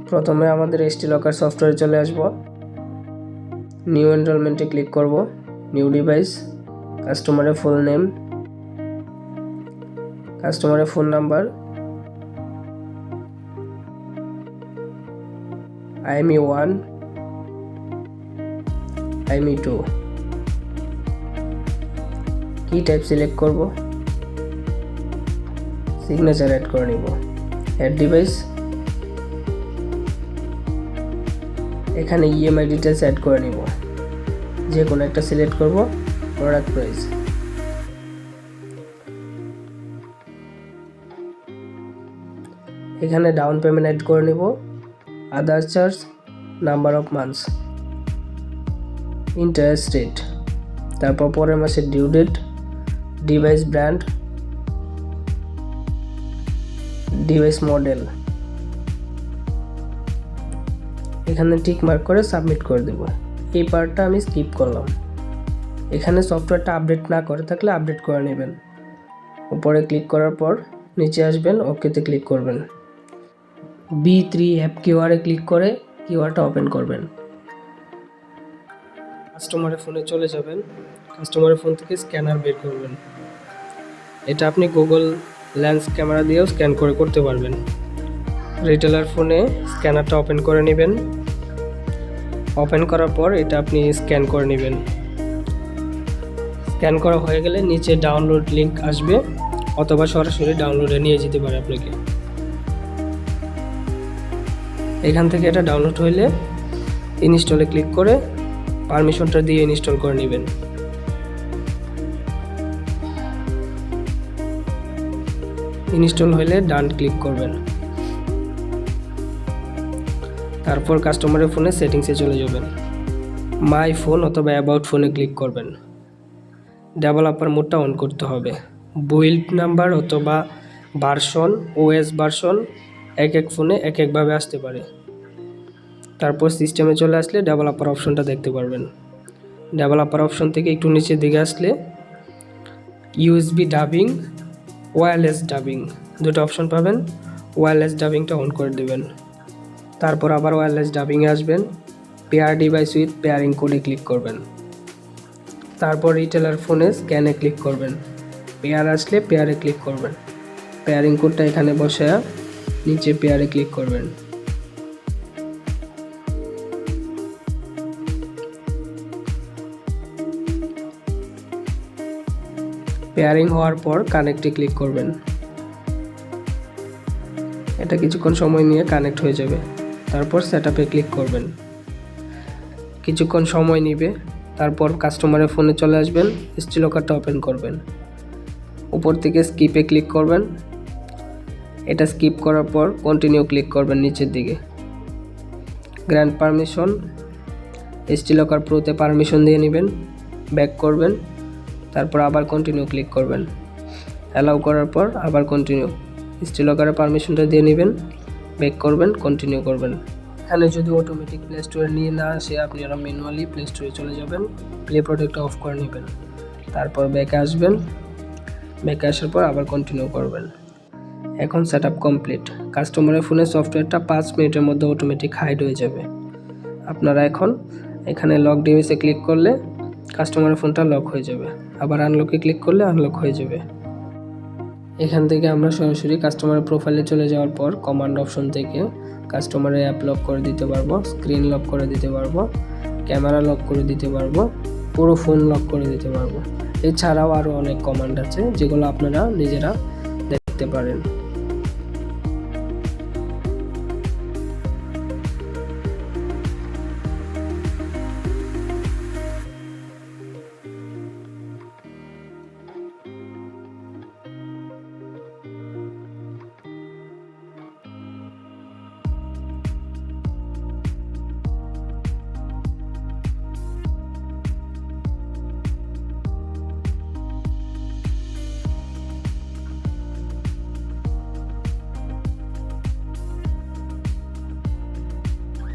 প্রথমে আমাদের 𝗘𝐻𝗾𝗀𝗏 সফটওয়্যারে চলে আসব। নিউ এনরোলমেন্টে ক্লিক করব। নিউ ডিভাইস, কাস্টমারের ফুল নেম, কাস্টমারের ফোন নাম্বার, IME1, IME2, কি টাইপ সিলেক্ট করব, সিগনেচার অ্যাড করে নিব। অ্যাড ডিভাইস, এখানে EMI ডিটেলস অ্যাড করে নিব। যে কোনো একটা সিলেক্ট করব। প্রোডাক্ট প্রাইস, এখানে ডাউন পেমেন্ট অ্যাড করে নিব। Other charge, number of months, interest rate, তারপর পরের মাসের due date, device brand, device model, এখানে টিক মার্ক করে সাবমিট করে দেব। এই পার্টটা আমি স্কিপ করলাম। এখানে সফটওয়্যারটা আপডেট না করে থাকলে আপডেট করে নেবেন। উপরে ক্লিক করার পর নিচে আসবেন, ওকেতে ক্লিক করবেন। B3 অ্যাপ কিউআরে ক্লিক করে কিউআরটা ওপেন করবেন। কাস্টমারের ফোনে চলে যাবেন। কাস্টমারের ফোন থেকে স্ক্যানার বের করবেন। এটা আপনি গুগল লেন্স ক্যামেরা দিয়েও স্ক্যান করে করতে পারবেন। রিটেলার ফোনে স্ক্যানারটা ওপেন করে নেবেন। ওপেন করার পর এটা আপনি স্ক্যান করে নেবেন। স্ক্যান করা হয়ে গেলে নিচে ডাউনলোড লিঙ্ক আসবে, অথবা সরাসরি ডাউনলোডে নিয়ে যেতে পারে আপনাকে। এখান থেকে এটা ডাউনলোড হইলে ইনস্টলে ক্লিক করে পারমিশনটা দিয়ে ইনস্টল করে নেবেন। ইনস্টল হইলে ডান ক্লিক করবেন। তারপর কাস্টমারের ফোনে সেটিংসে চলে যাবেন। মাই ফোন অথবা অ্যাবাউট ফোনে ক্লিক করবেন। ডেভেলপার মোডটা অন করতে হবে। বিল্ড নাম্বার অথবা ভার্সন, OS ভার্সন এক এক ফোনে এক একভাবে আসতে পারে। তারপর সিস্টেমে চলে আসলে ডেভেলপার অপশনটা দেখতে পারবেন। ডেভেলপার অপশন থেকে একটু নিচের দিকে আসলে USB ডাবিং, ওয়্যারলেস ডাবিং দুটো অপশন পাবেন। ওয়্যারলেস ডাবিংটা অন করে দেবেন। তারপর আবার ওয়্যারলেস ডাবিংয়ে আসবেন। পেয়ার ডিভাইস উইথ পেয়ারিং কোডে ক্লিক করবেন। তারপর রিটেলার ফোনে স্ক্যানে ক্লিক করবেন। পেয়ার আসলে পেয়ারে ক্লিক করবেন। পেয়ারিং কোডটা এখানে বসায়া নিচে পেয়ারে ক্লিক করবেন। পেয়ারিং হওয়ার পর কানেক্টে ক্লিক করবেন। এটা কিছুক্ষণ সময় নিয়ে কানেক্ট হয়ে যাবে। তারপর সেটআপে ক্লিক করবেন। কিছুক্ষণ সময় নেবে। তারপর কাস্টমারের ফোনে চলে আসবেন, 𝗘𝐻𝗾𝗀𝗏টা ওপেন করবেন। উপর থেকে স্কিপে ক্লিক করবেন। এটা স্কিপ করার পর কন্টিনিউ ক্লিক করবেন নিচের দিকে। গ্র্যান্ড পারমিশন, 𝗘𝐻𝗾𝗀𝗏 প্রোতে পারমিশন দিয়ে নেবেন। ব্যাক করবেন। তারপর আবার কন্টিনিউ ক্লিক করবেন। অ্যালাউ করার পর আবার কন্টিনিউ। 𝗘𝐻𝗾𝗀𝗏 পারমিশনটা দিয়ে নেবেন। ব্যাক করবেন, কন্টিনিউ করবেন। এখানে যদি অটোমেটিক প্লে স্টোরে নিয়ে না আসে, আপনারা ম্যানুয়ালি প্লে স্টোরে চলে যাবেন। প্লে প্রোটেক্টটা অফ করে নেবেন। তারপর ব্যাকে আসবেন। ব্যাকে আসার পর আবার কন্টিনিউ করবেন। এখন সেটআপ কমপ্লিট। কাস্টমারের ফোনে সফটওয়্যারটা 5 মিনিটের মধ্যে অটোমেটিক হাইড হয়ে যাবে। আপনারা এখন এখানে লক ডিভাইসে ক্লিক করলে কাস্টমারের ফোনটা লক হয়ে যাবে। আবার আনলকে ক্লিক করলে আনলক হয়ে যাবে। এখান থেকে আমরা সরাসরি কাস্টমারের প্রোফাইলে চলে যাওয়ার পর কমান্ড অপশন থেকে কাস্টমারের অ্যাপ লক করে দিতে পারবো, স্ক্রিন লক করে দিতে পারবো, ক্যামেরা লক করে দিতে পারবো, পুরো ফোন লক করে দিতে পারবো। এছাড়াও আরও অনেক কমান্ড আছে যেগুলো আপনারা নিজেরা দেখতে পারেন।